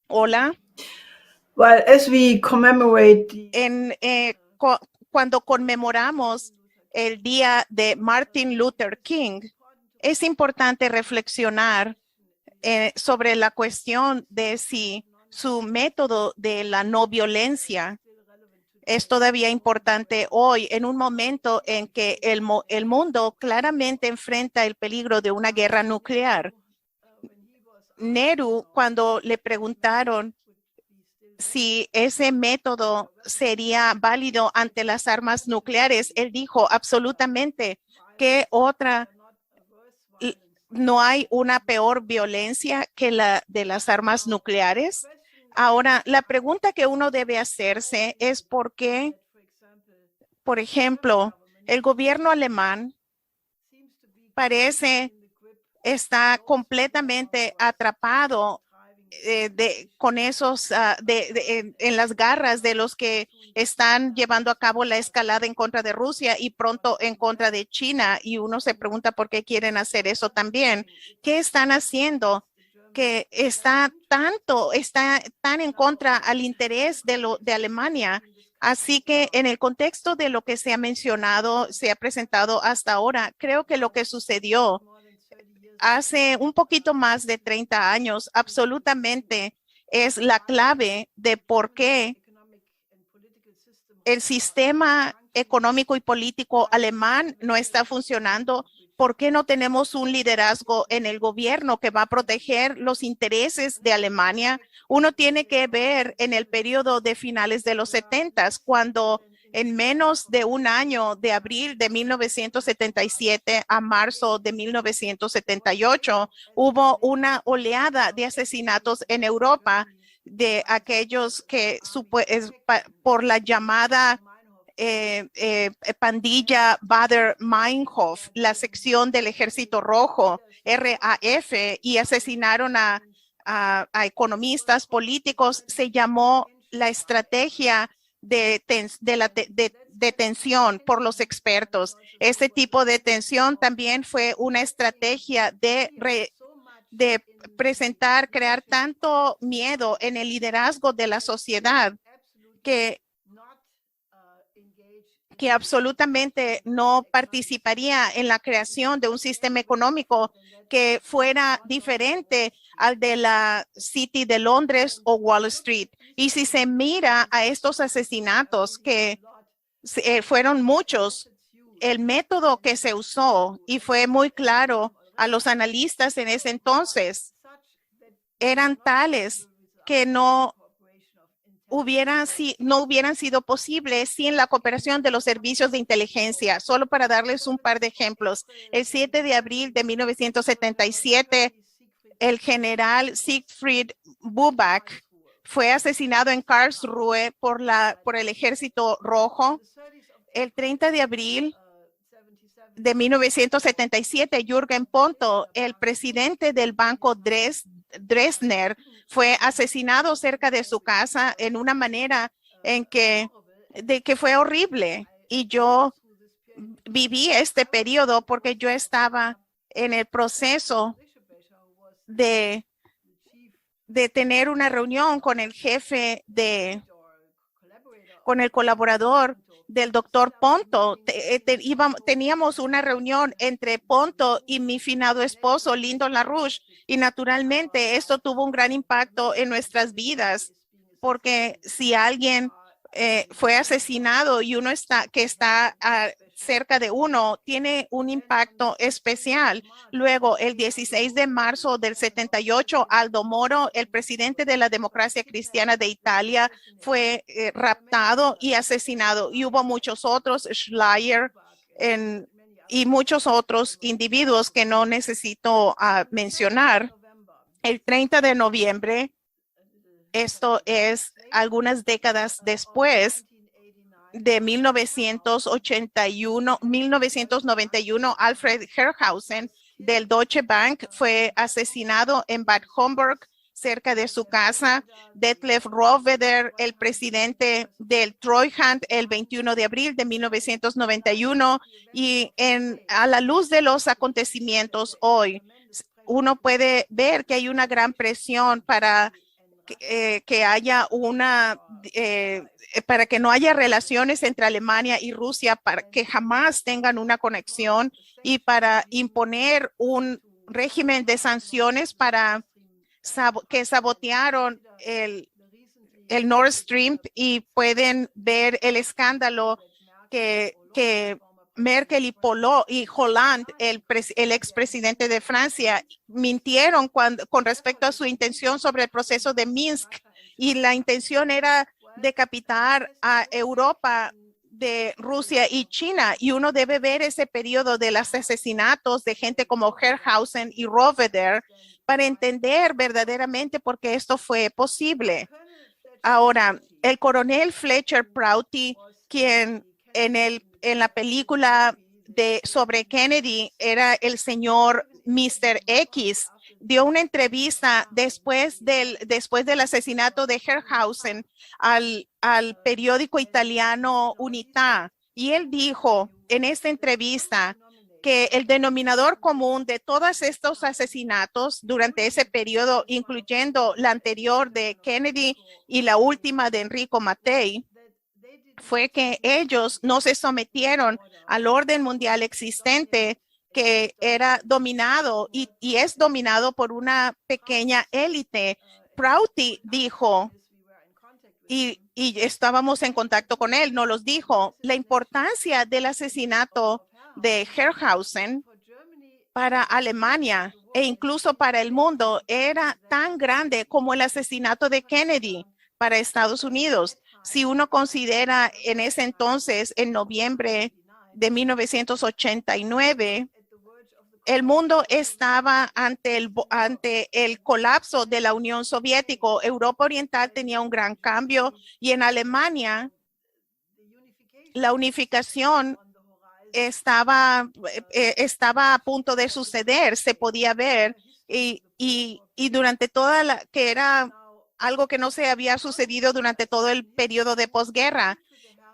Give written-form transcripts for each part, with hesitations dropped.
Hola. Well, as we commemorate Cuando conmemoramos el día de Martin Luther King, es importante reflexionar sobre la cuestión de si su método de la no violencia es todavía importante hoy, en un momento en que el mundo claramente enfrenta el peligro de una guerra nuclear. Nehru, cuando le preguntaron si ese método sería válido ante las armas nucleares, él dijo absolutamente que no hay una peor violencia que la de las armas nucleares. Ahora, la pregunta que uno debe hacerse es por qué, por ejemplo, el gobierno alemán parece está completamente atrapado con esos en las garras de los que están llevando a cabo la escalada en contra de Rusia y pronto en contra de China. Y uno se pregunta por qué quieren hacer eso también. ¿Qué están haciendo? Que está tan en contra al interés de Alemania. Así que en el contexto de lo que se ha mencionado, se ha presentado hasta ahora, creo que lo que sucedió hace un poquito más de 30 años, absolutamente es la clave de por qué el sistema económico y político alemán no está funcionando. ¿Por qué no tenemos un liderazgo en el gobierno que va a proteger los intereses de Alemania? Uno tiene que ver en el periodo de finales de los 70, cuando en menos de un año, de abril de 1977 a marzo de 1978, hubo una oleada de asesinatos en Europa de aquellos que por la llamada pandilla Baader-Meinhof, la sección del Ejército Rojo, RAF, y asesinaron a economistas políticos. Se llamó la estrategia de tensión por los expertos. Este tipo de tensión también fue una estrategia de crear tanto miedo en el liderazgo de la sociedad que absolutamente no participaría en la creación de un sistema económico que fuera diferente al de la City de Londres o Wall Street. Y si se mira a estos asesinatos, que fueron muchos, el método que se usó, y fue muy claro a los analistas en ese entonces, eran tales que no hubieran sido posibles sin la cooperación de los servicios de inteligencia. Solo para darles un par de ejemplos, el 7 de abril de 1977, el general Siegfried Buback fue asesinado en Karlsruhe por el Ejército Rojo. El 30 de abril de 1977, Jürgen Ponto, el presidente del Banco Dresdner, fue asesinado cerca de su casa en una manera que fue horrible. Y yo viví este periodo porque yo estaba en el proceso de tener una reunión con el jefe con el colaborador del doctor Ponto. Teníamos una reunión entre Ponto y mi finado esposo, Lyndon LaRouche, y naturalmente esto tuvo un gran impacto en nuestras vidas, porque si alguien fue asesinado y uno está cerca de uno, tiene un impacto especial. Luego, el 16 de marzo del 78, Aldo Moro, el presidente de la Democracia Cristiana de Italia, fue raptado y asesinado. Y hubo muchos otros, Schleyer y muchos otros individuos que no necesito mencionar. El 30 de noviembre, esto es algunas décadas después, de 1991, Alfred Herrhausen del Deutsche Bank fue asesinado en Bad Homburg, cerca de su casa. Detlef Rohwedder, el presidente del Treuhand, el 21 de abril de 1991. Y a la luz de los acontecimientos hoy, uno puede ver que hay una gran presión para que haya para que no haya relaciones entre Alemania y Rusia, para que jamás tengan una conexión y para imponer un régimen de sanciones para que sabotearon el Nord Stream y pueden ver el escándalo que Merkel y Hollande, el expresidente de Francia, mintieron con respecto a su intención sobre el proceso de Minsk, y la intención era decapitar a Europa de Rusia y China, y uno debe ver ese periodo de los asesinatos de gente como Herrhausen y Rohwedder para entender verdaderamente por qué esto fue posible. Ahora, el coronel Fletcher Prouty, quien en la película sobre Kennedy era el señor Mr. X, dio una entrevista después del asesinato de Herrhausen al periódico italiano Unità, y él dijo en esta entrevista que el denominador común de todos estos asesinatos durante ese periodo, incluyendo la anterior de Kennedy y la última de Enrico Mattei, fue que ellos no se sometieron al orden mundial existente, que era dominado y es dominado por una pequeña élite. Prouty dijo, y estábamos en contacto con él, nos los dijo, la importancia del asesinato de Herrhausen para Alemania e incluso para el mundo era tan grande como el asesinato de Kennedy para Estados Unidos. Si uno considera en ese entonces, en noviembre de 1989, el mundo estaba ante el colapso de la Unión Soviética. Europa Oriental tenía un gran cambio y en Alemania la unificación estaba a punto de suceder, se podía ver, y durante que era algo que no se había sucedido durante todo el periodo de posguerra.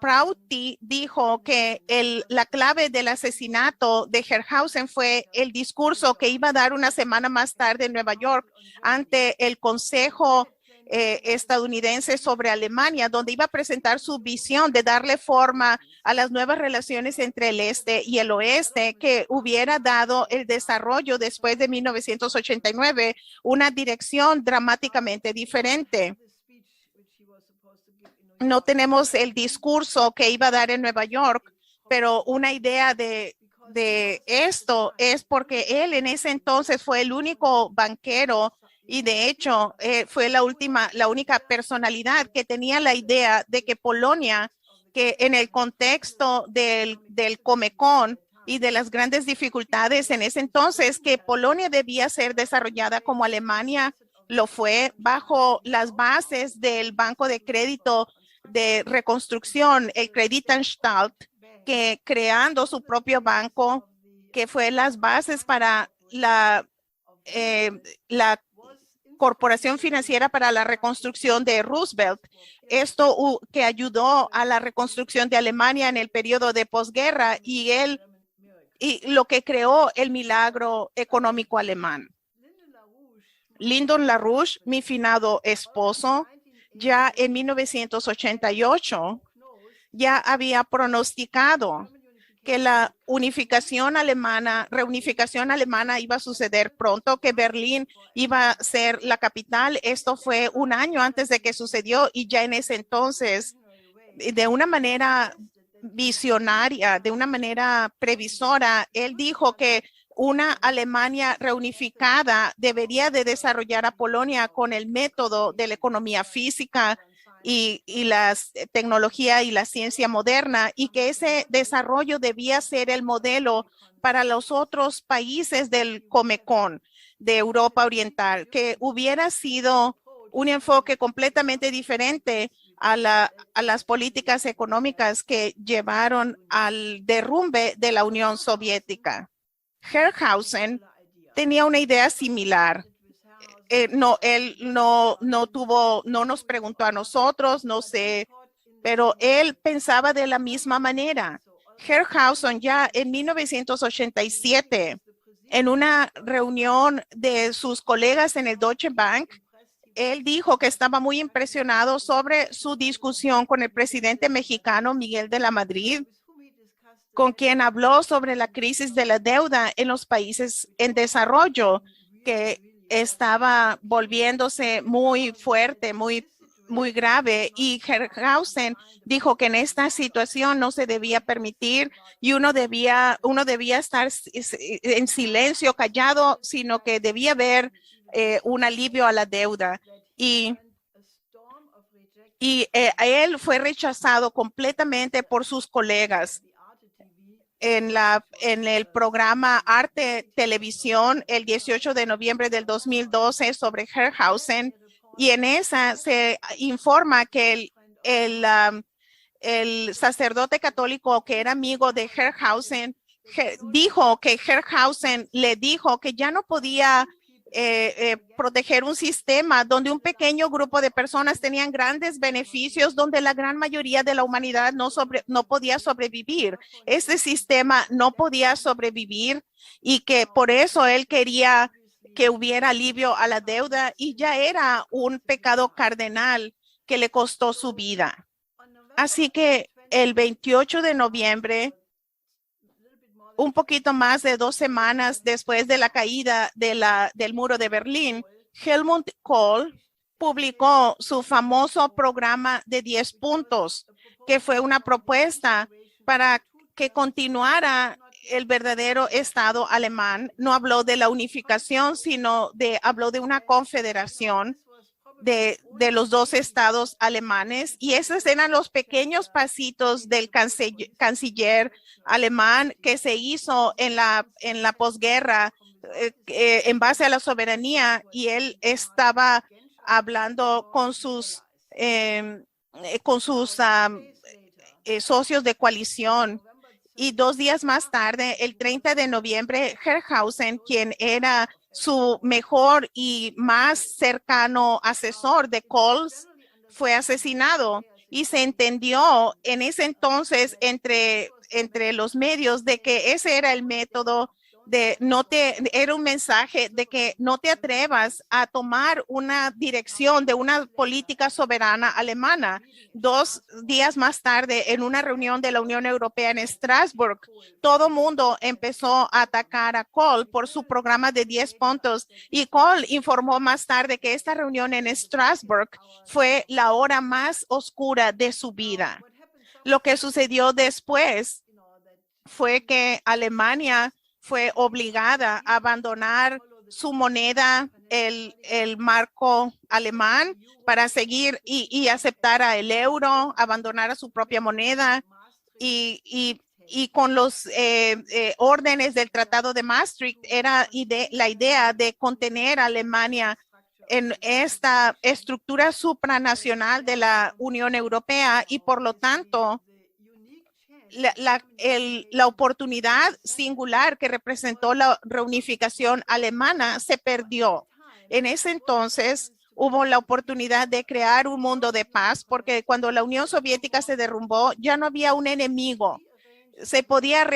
Prouty dijo que la clave del asesinato de Herrhausen fue el discurso que iba a dar una semana más tarde en Nueva York ante el Consejo estadounidense sobre Alemania, donde iba a presentar su visión de darle forma a las nuevas relaciones entre el este y el oeste, que hubiera dado el desarrollo después de 1989 una dirección dramáticamente diferente. No tenemos el discurso que iba a dar en Nueva York, pero una idea de esto es porque él en ese entonces fue el único banquero y de hecho fue la única personalidad que tenía la idea de que Polonia, que en el contexto del Comecon y de las grandes dificultades en ese entonces, que Polonia debía ser desarrollada como Alemania lo fue, bajo las bases del Banco de Crédito de Reconstrucción, el Kreditanstalt, que creando su propio banco, que fue las bases para la Corporación Financiera para la Reconstrucción de Roosevelt. Esto que ayudó a la reconstrucción de Alemania en el periodo de posguerra y lo que creó el milagro económico alemán. Lyndon LaRouche, mi finado esposo, ya en 1988 ya había pronosticado que la reunificación alemana iba a suceder pronto, que Berlín iba a ser la capital. Esto fue un año antes de que sucedió y ya en ese entonces, de una manera visionaria, de una manera previsora, él dijo que una Alemania reunificada debería de desarrollar a Polonia con el método de la economía física y la tecnología y la ciencia moderna, y que ese desarrollo debía ser el modelo para los otros países del Comecon de Europa Oriental, que hubiera sido un enfoque completamente diferente a las políticas económicas que llevaron al derrumbe de la Unión Soviética. Herrhausen tenía una idea similar. Él no nos preguntó a nosotros, no sé, pero él pensaba de la misma manera. Herrhausen ya en 1987, en una reunión de sus colegas en el Deutsche Bank, él dijo que estaba muy impresionado sobre su discusión con el presidente mexicano Miguel de la Madrid, con quien habló sobre la crisis de la deuda en los países en desarrollo, que estaba volviéndose muy fuerte, muy grave. Y Herrhausen dijo que en esta situación no se debía permitir y uno debía estar en silencio, callado, sino que debía haber un alivio a la deuda. Él fue rechazado completamente por sus colegas en el programa Arte Televisión el 18 de noviembre del 2012 sobre Herrhausen, y en esa se informa que el sacerdote católico que era amigo de Herrhausen dijo que Herrhausen le dijo que ya no podía proteger un sistema donde un pequeño grupo de personas tenían grandes beneficios, donde la gran mayoría de la humanidad no podía sobrevivir. Este sistema no podía sobrevivir y que por eso él quería que hubiera alivio a la deuda, y ya era un pecado cardenal que le costó su vida. Así que el 28 de noviembre, un poquito más de 2 semanas después de la caída del muro de Berlín, Helmut Kohl publicó su famoso programa de 10 puntos, que fue una propuesta para que continuara el verdadero Estado alemán. No habló de la unificación, sino habló de una confederación de los dos estados alemanes, y esos eran los pequeños pasitos del canciller alemán que se hizo en la posguerra en base a la soberanía, y él estaba hablando con sus socios de coalición. Y 2 días más tarde, el 30 de noviembre, Herrhausen, quien era su mejor y más cercano asesor de Kohl, fue asesinado, y se entendió en ese entonces entre los medios de que ese era el método era un mensaje de que no te atrevas a tomar una dirección de una política soberana alemana. 2 días más tarde, en una reunión de la Unión Europea en Estrasburgo, todo mundo empezó a atacar a Kohl por su programa de 10 puntos, y Kohl informó más tarde que esta reunión en Estrasburgo fue la hora más oscura de su vida. Lo que sucedió después fue que Alemania fue obligada a abandonar su moneda, el marco alemán, para seguir y aceptar el euro, abandonar a su propia moneda, y con los órdenes del Tratado de Maastricht era la idea de contener a Alemania en esta estructura supranacional de la Unión Europea, y por lo tanto la oportunidad singular que representó la reunificación alemana se perdió. En ese entonces hubo la oportunidad de crear un mundo de paz, porque cuando la Unión Soviética se derrumbó, ya no había un enemigo. Se podía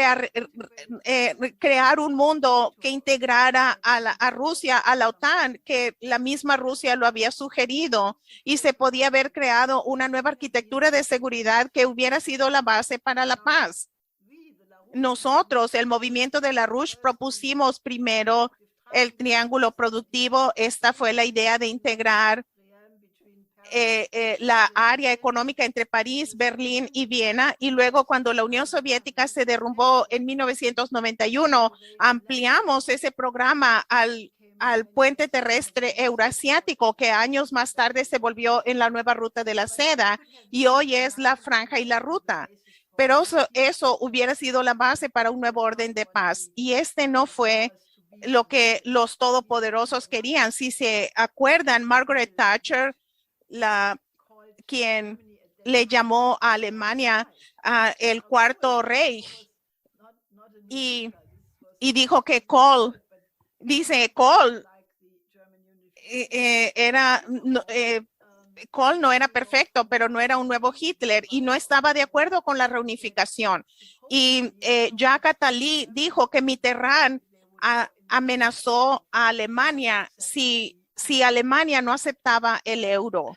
crear un mundo que integrara a Rusia, a la OTAN, que la misma Rusia lo había sugerido, y se podía haber creado una nueva arquitectura de seguridad que hubiera sido la base para la paz. Nosotros, el movimiento de la RUSH, propusimos primero el triángulo productivo. Esta fue la idea de integrar la área económica entre París, Berlín y Viena, y luego cuando la Unión Soviética se derrumbó en 1991, ampliamos ese programa al puente terrestre eurasiático, que años más tarde se volvió en la nueva ruta de la seda, y hoy es la franja y la ruta. Pero eso hubiera sido la base para un nuevo orden de paz, y este no fue lo que los todopoderosos querían. Si se acuerdan, Margaret Thatcher, quien le llamó a Alemania el Cuarto Reich, y dijo que Kohl Kohl no era perfecto, pero no era un nuevo Hitler, y no estaba de acuerdo con la reunificación. Y Jacques Attali dijo que Mitterrand amenazó a Alemania si si Alemania no aceptaba el euro.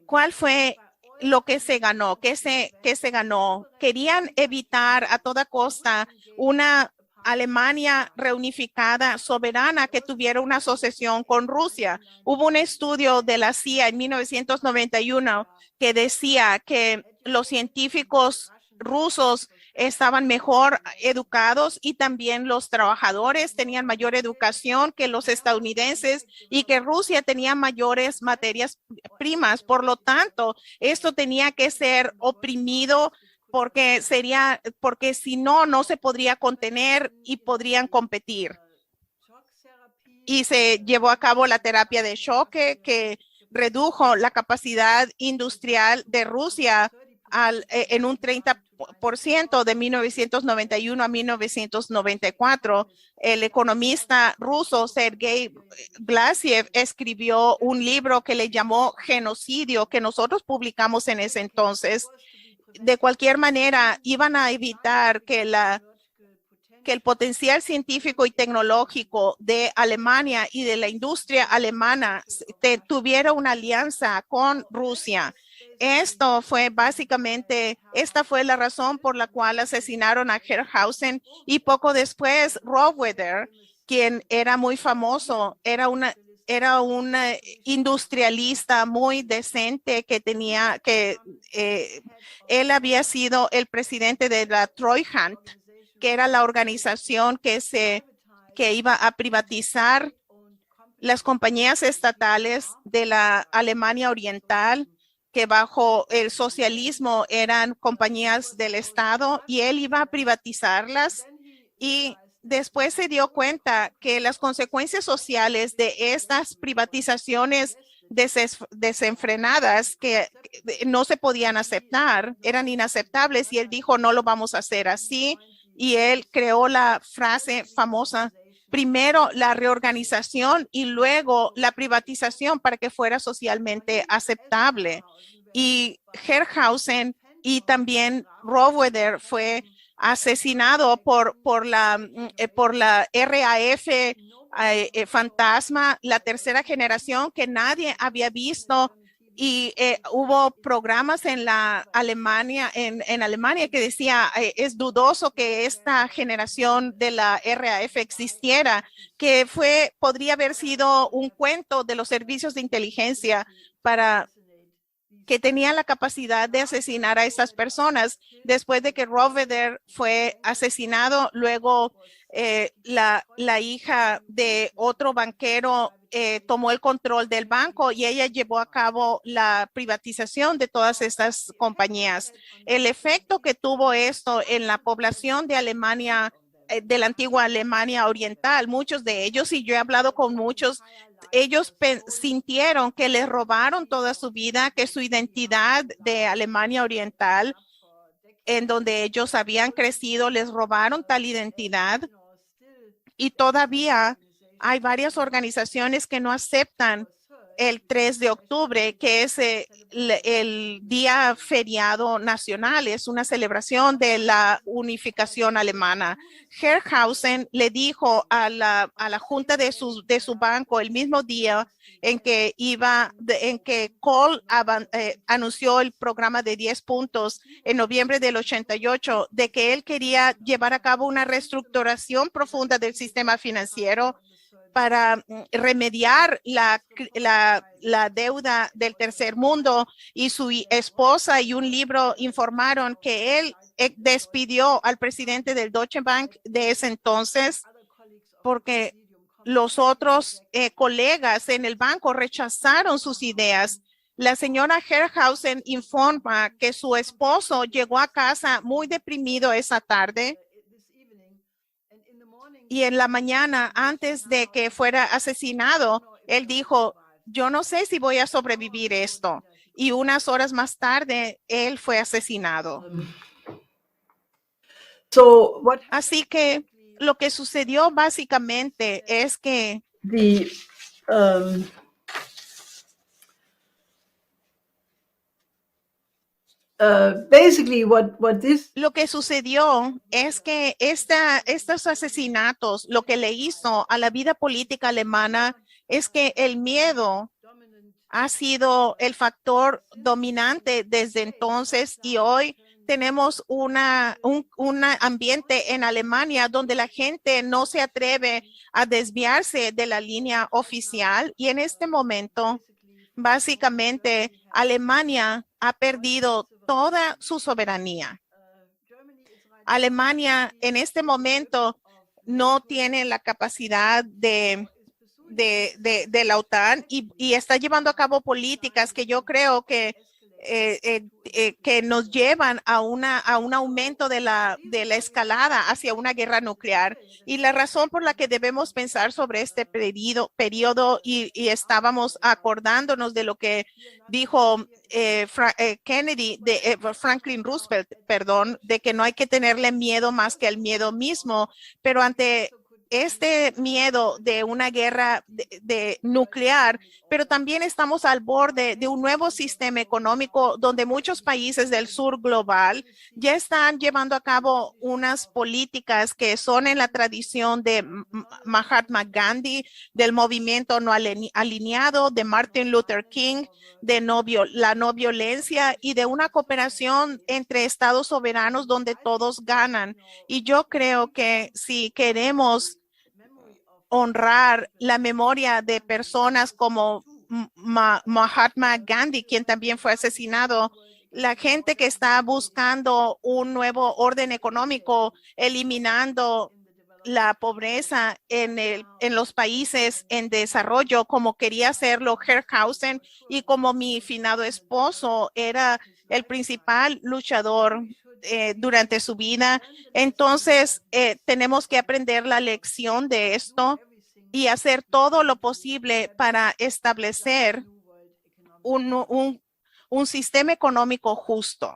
¿Cuál fue lo que se ganó? ¿Qué se ganó? Querían evitar a toda costa una Alemania reunificada, soberana, que tuviera una asociación con Rusia. Hubo un estudio de la CIA en 1991 que decía que los científicos rusos estaban mejor educados y también los trabajadores tenían mayor educación que los estadounidenses y que Rusia tenía mayores materias primas. Por lo tanto, esto tenía que ser oprimido porque si no, no se podría contener y podrían competir. Y se llevó a cabo la terapia de choque que redujo la capacidad industrial de Rusia en un 30% de 1991 a 1994. El economista ruso Sergei Glasiev escribió un libro que le llamó Genocidio, que nosotros publicamos en ese entonces. De cualquier manera, iban a evitar que el potencial científico y tecnológico de Alemania y de la industria alemana tuviera una alianza con Rusia. Esta fue la razón por la cual asesinaron a Herrhausen y poco después Rohwedder, quien era muy famoso, era un industrialista muy decente él había sido el presidente de la Treuhand, que era la organización que iba a privatizar las compañías estatales de la Alemania Oriental, que bajo el socialismo eran compañías del Estado, y él iba a privatizarlas. Y después se dio cuenta que las consecuencias sociales de estas privatizaciones desenfrenadas que no se podían aceptar, eran inaceptables, y él dijo, no lo vamos a hacer así. Y él creó la frase famosa, primero la reorganización y luego la privatización para que fuera socialmente aceptable. Y Herrhausen y también Rohwedder fue asesinado por la RAF fantasma, la tercera generación que nadie había visto. Y hubo programas en Alemania que decía es dudoso que esta generación de la RAF existiera, que podría haber sido un cuento de los servicios de inteligencia que tenía la capacidad de asesinar a esas personas. Después de que Rohwedder fue asesinado, luego la hija de otro banquero tomó el control del banco y ella llevó a cabo la privatización de todas estas compañías. El efecto que tuvo esto en la población de Alemania, de la antigua Alemania Oriental, muchos de ellos, y yo he hablado con muchos, ellos sintieron que les robaron toda su vida, que su identidad de Alemania Oriental, en donde ellos habían crecido, les robaron tal identidad. Y todavía hay varias organizaciones que no aceptan el 3 de octubre, que es el día feriado nacional, es una celebración de la unificación alemana. Herrhausen le dijo a la junta de su banco el mismo día en que Kohl anunció el programa de 10 puntos en noviembre del 88, de que él quería llevar a cabo una reestructuración profunda del sistema financiero para remediar la deuda del tercer mundo, y su esposa y un libro informaron que él despidió al presidente del Deutsche Bank de ese entonces porque los otros colegas en el banco rechazaron sus ideas. La señora Herrhausen informa que su esposo llegó a casa muy deprimido esa tarde. Y en la mañana, antes de que fuera asesinado, él dijo, yo no sé si voy a sobrevivir esto. Y unas horas más tarde, él fue asesinado. Así que lo que sucedió básicamente es que lo que sucedió es que estos asesinatos, lo que le hizo a la vida política alemana es que el miedo ha sido el factor dominante desde entonces y hoy tenemos un ambiente en Alemania donde la gente no se atreve a desviarse de la línea oficial y en este momento, básicamente, Alemania ha perdido toda su soberanía. Alemania en este momento no tiene la capacidad de la OTAN y está llevando a cabo políticas que yo creo que nos llevan a un aumento de la escalada hacia una guerra nuclear. Y la razón por la que debemos pensar sobre este periodo y estábamos acordándonos de lo que dijo Franklin Roosevelt, perdón, de que no hay que tenerle miedo más que el miedo mismo, pero ante este miedo de una guerra de nuclear, pero también estamos al borde de un nuevo sistema económico donde muchos países del sur global ya están llevando a cabo unas políticas que son en la tradición de Mahatma Gandhi, del movimiento no alineado, de Martin Luther King, de la no violencia y de una cooperación entre estados soberanos donde todos ganan. Y yo creo que si queremos honrar la memoria de personas como Mahatma Gandhi, quien también fue asesinado, la gente que está buscando un nuevo orden económico, eliminando la pobreza en los países en desarrollo, como quería hacerlo Herkhausen y como mi finado esposo era el principal luchador durante su vida. Entonces, tenemos que aprender la lección de esto y hacer todo lo posible para establecer un sistema económico justo.